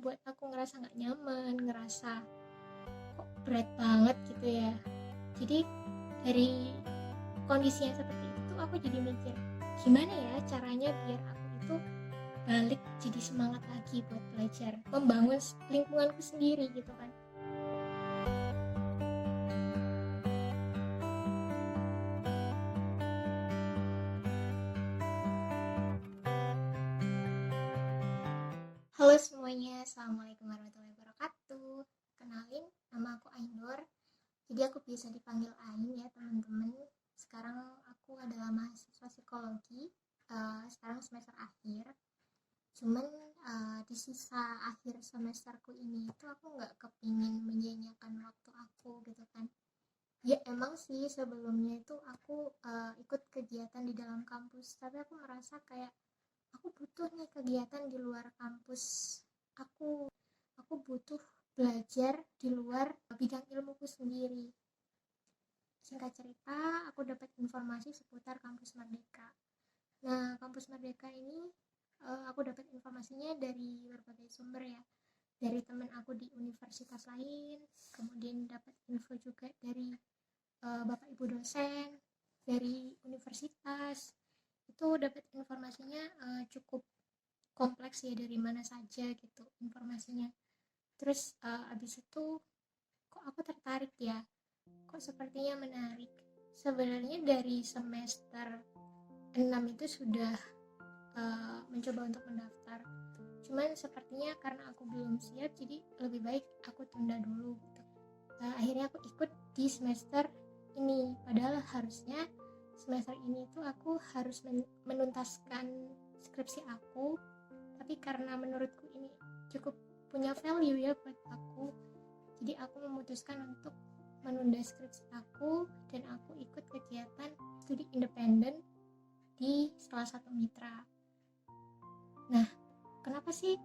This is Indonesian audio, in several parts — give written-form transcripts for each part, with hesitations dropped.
membuat aku ngerasa nggak nyaman, ngerasa kok berat banget gitu ya. Jadi dari kondisi yang seperti itu aku jadi mikir, gimana ya caranya biar aku itu balik jadi semangat lagi buat belajar, membangun lingkunganku sendiri gitu kan. Halo semuanya, assalamualaikum warahmatullahi wabarakatuh. Kenalin, nama aku Ainur. Jadi aku biasa dipanggil Ain ya teman-teman. Sekarang aku adalah mahasiswa psikologi. Sekarang semester akhir. Cuman di sisa akhir semesterku ini itu aku nggak kepingin menyanyiakan waktu aku gitu kan. Ya emang sih sebelumnya itu aku ikut kegiatan di dalam kampus, tapi aku merasa kayak aku butuh nih kegiatan di luar kampus. Aku butuh belajar di luar bidang ilmuku sendiri. Singkat cerita, aku dapat informasi seputar kampus Merdeka. Nah, kampus Merdeka ini aku dapat informasinya dari berbagai sumber ya. Dari teman aku di universitas lain, kemudian dapat info juga dari Bapak Ibu dosen, dari universitas. Itu dapat informasinya cukup kompleks ya, dari mana saja gitu informasinya. Terus abis itu kok aku tertarik ya, kok sepertinya menarik. Sebenarnya dari semester 6 itu sudah mencoba untuk mendaftar, cuman sepertinya karena aku belum siap, jadi lebih baik aku tunda dulu gitu. Akhirnya aku ikut di semester ini, padahal harusnya semester ini tuh aku harus menuntaskan skripsi aku, tapi karena menurutku ini cukup punya value ya buat aku, jadi aku memutuskan untuk menunda skripsi aku dan aku ikut kegiatan studi independen di salah satu mitra. Nah, kenapa sih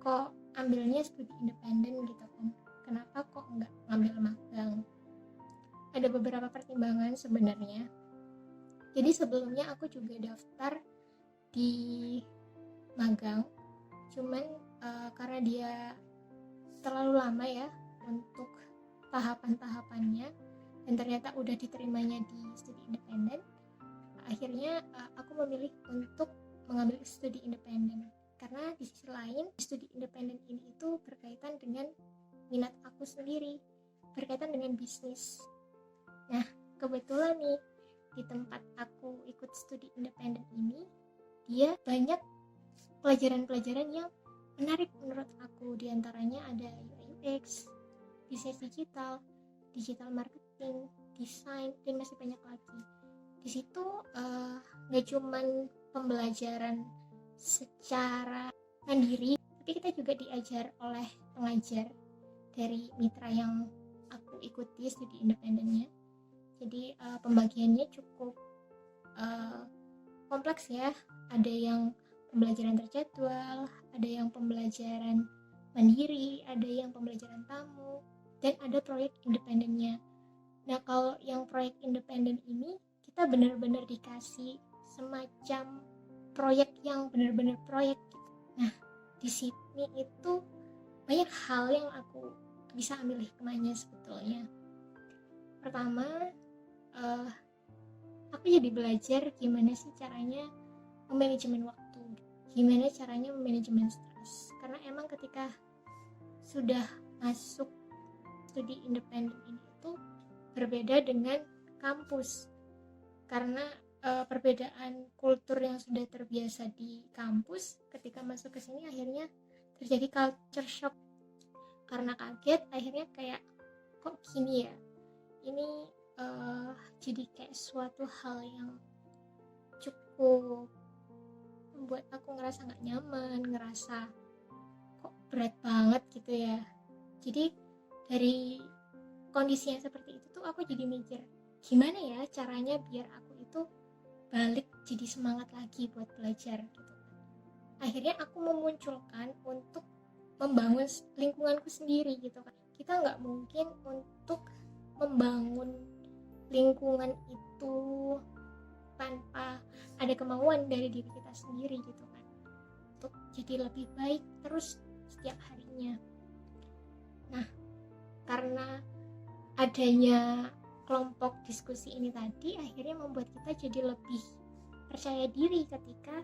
kok ambilnya studi independen gitu kan? Kenapa kok nggak ngambil magang? Ada beberapa pertimbangan sebenarnya. Jadi sebelumnya aku juga daftar di magang, cuman karena dia terlalu lama ya untuk tahapan-tahapannya, dan ternyata udah diterimanya di studi independen, akhirnya aku memilih untuk mengambil studi independen. Karena di sisi lain, studi independen ini itu berkaitan dengan minat aku sendiri, berkaitan dengan bisnis. Nah, kebetulan nih di tempat aku ikut studi independen ini, dia banyak pelajaran-pelajaran yang menarik menurut aku. Di antaranya ada UI UX, bisnis digital, digital marketing, desain, dan masih banyak lagi. Di situ nggak cuman pembelajaran secara mandiri, tapi kita juga diajar oleh pengajar dari mitra yang aku ikuti studi independennya. Jadi pembagiannya cukup kompleks ya. Ada yang pembelajaran terjadwal, ada yang pembelajaran mandiri, ada yang pembelajaran tamu, dan ada proyek independennya. Nah, kalau yang proyek independen ini kita benar-benar dikasih semacam proyek yang benar-benar proyek gitu. Nah, di sini itu banyak hal yang aku bisa ambil hikmahnya sebetulnya. Pertama, aku jadi belajar gimana sih caranya memanajemen waktu, gimana caranya memanajemen stres. Karena emang ketika sudah masuk studi independen ini itu berbeda dengan kampus, karena perbedaan kultur yang sudah terbiasa di kampus, ketika masuk ke sini akhirnya terjadi culture shock. Karena kaget, akhirnya kayak kok gini ya, ini jadi kayak suatu hal yang cukup membuat aku ngerasa gak nyaman, ngerasa kok berat banget gitu ya. Jadi dari kondisi yang seperti itu tuh aku jadi mikir, gimana ya caranya biar aku itu balik jadi semangat lagi buat belajar gitu. Akhirnya aku memunculkan untuk membangun lingkunganku sendiri gitu kan. Kita nggak mungkin untuk membangun lingkungan itu tanpa ada kemauan dari diri kita sendiri gitu kan, untuk jadi lebih baik terus setiap harinya. Nah, karena adanya kelompok diskusi ini tadi akhirnya membuat kita jadi lebih percaya diri ketika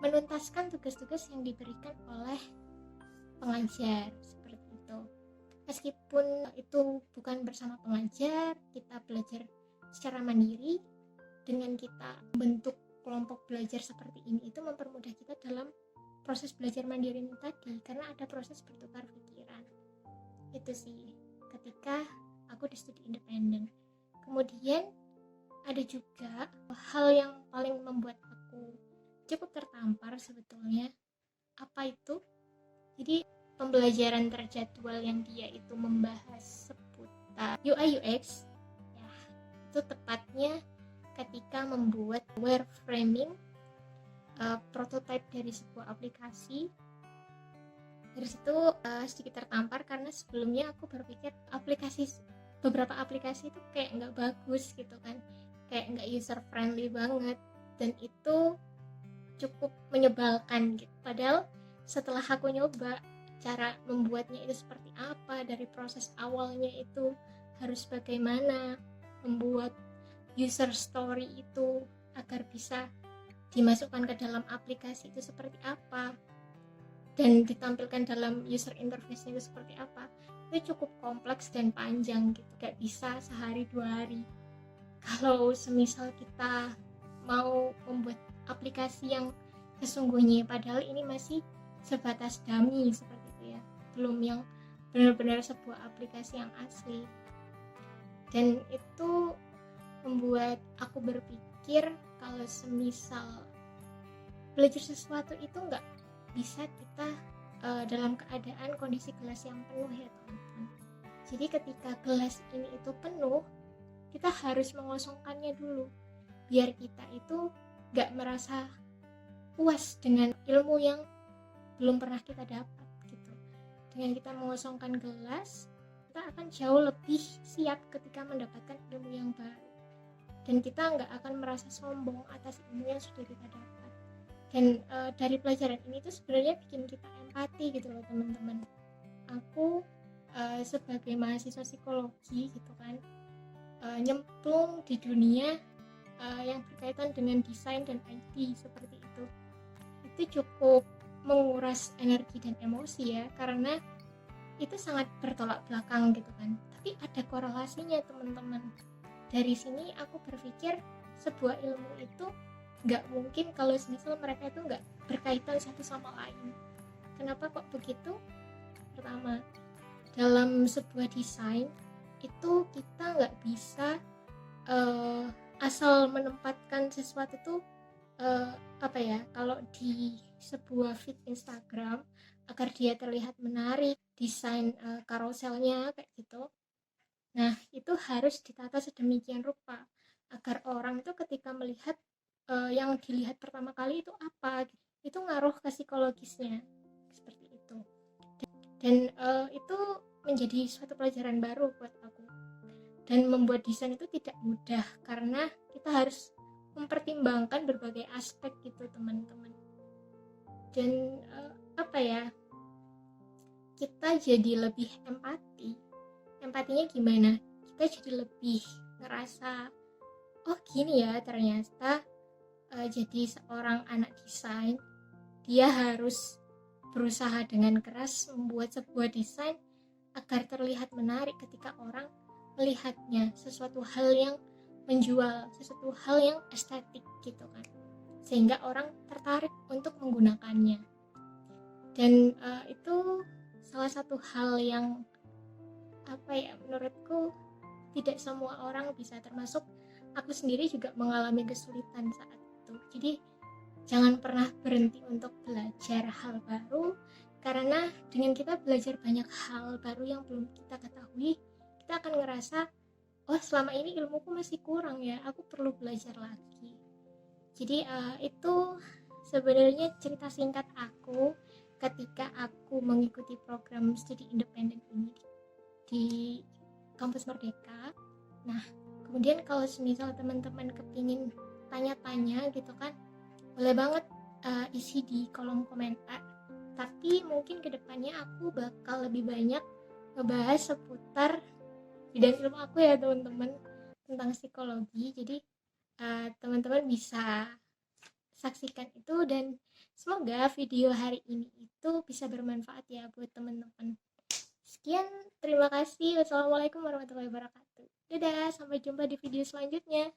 menuntaskan tugas-tugas yang diberikan oleh pengajar seperti itu. Meskipun itu bukan bersama pengajar, kita belajar secara mandiri. Dengan kita membentuk kelompok belajar seperti ini itu mempermudah kita dalam proses belajar mandiri ini tadi, karena ada proses bertukar pikiran. Itu sih ketika aku di studi independen. Kemudian ada juga hal yang paling membuat aku cukup tertampar sebetulnya. Apa itu? Jadi pembelajaran terjadwal yang dia itu membahas seputar UI UX ya, itu tepatnya ketika membuat wireframing prototipe dari sebuah aplikasi. Dari situ sedikit tertampar karena sebelumnya aku berpikir beberapa aplikasi itu kayak nggak bagus gitu kan, kayak nggak user friendly banget, dan itu cukup menyebalkan gitu. Padahal setelah aku nyoba cara membuatnya itu seperti apa, dari proses awalnya itu harus bagaimana membuat user story itu agar bisa dimasukkan ke dalam aplikasi itu seperti apa, dan ditampilkan dalam user interface itu seperti apa, itu cukup kompleks dan panjang gitu, gak bisa sehari 2 hari. Kalau semisal kita mau membuat aplikasi yang sesungguhnya, padahal ini masih sebatas dummy seperti itu ya, belum yang benar-benar sebuah aplikasi yang asli. Dan itu membuat aku berpikir kalau semisal belajar sesuatu itu nggak bisa kita dalam keadaan kondisi gelas yang penuh ya teman-teman. Jadi ketika gelas ini itu penuh, kita harus mengosongkannya dulu biar kita itu nggak merasa puas dengan ilmu yang belum pernah kita dapat gitu. Dengan kita mengosongkan gelas, kita akan jauh lebih siap ketika mendapatkan ilmu yang baru, dan kita nggak akan merasa sombong atas ilmu yang sudah kita dapat. Dan dari pelajaran ini tuh sebenarnya bikin kita empati gitu loh teman-teman. Aku sebagai mahasiswa psikologi gitu kan, nyemplung di dunia yang berkaitan dengan desain dan IT seperti itu cukup menguras energi dan emosi ya, karena itu sangat bertolak belakang gitu kan, tapi ada korelasinya teman-teman. Dari sini aku berpikir sebuah ilmu itu nggak mungkin kalau misal mereka itu nggak berkaitan satu sama lain. Kenapa kok begitu? Pertama, dalam sebuah desain itu kita nggak bisa asal menempatkan sesuatu tuh kalau di sebuah feed Instagram agar dia terlihat menarik, desain karuselnya kayak gitu. Nah, itu harus ditata sedemikian rupa agar orang itu ketika melihat yang dilihat pertama kali itu apa, itu ngaruh ke psikologisnya seperti itu. Dan itu menjadi suatu pelajaran baru buat aku. Dan membuat desain itu tidak mudah karena kita harus mempertimbangkan berbagai aspek gitu teman-teman. Dan kita jadi lebih empati. Empatinya gimana? Kita jadi lebih ngerasa, oh gini ya ternyata jadi seorang anak desain, dia harus berusaha dengan keras membuat sebuah desain agar terlihat menarik ketika orang melihatnya, sesuatu hal yang menjual, sesuatu hal yang estetik gitu kan, sehingga orang tertarik untuk menggunakannya. Dan itu salah satu hal yang menurutku tidak semua orang bisa, termasuk aku sendiri juga mengalami kesulitan saat itu. Jadi jangan pernah berhenti untuk belajar hal baru, karena dengan kita belajar banyak hal baru yang belum kita ketahui, kita akan ngerasa, oh selama ini ilmuku masih kurang ya, aku perlu belajar lagi. Jadi itu sebenarnya cerita singkat aku ketika aku mengikuti program studi independen ini di kampus Merdeka. Nah, kemudian kalau misal teman-teman kepingin tanya-tanya gitu kan, boleh banget isi di kolom komentar. Tapi mungkin kedepannya aku bakal lebih banyak ngebahas seputar bidang ilmu aku ya teman-teman, tentang psikologi. Jadi teman-teman bisa saksikan itu, dan semoga video hari ini itu bisa bermanfaat ya buat teman-teman. Sekian, terima kasih. Wassalamualaikum warahmatullahi wabarakatuh. Dadah, sampai jumpa di video selanjutnya.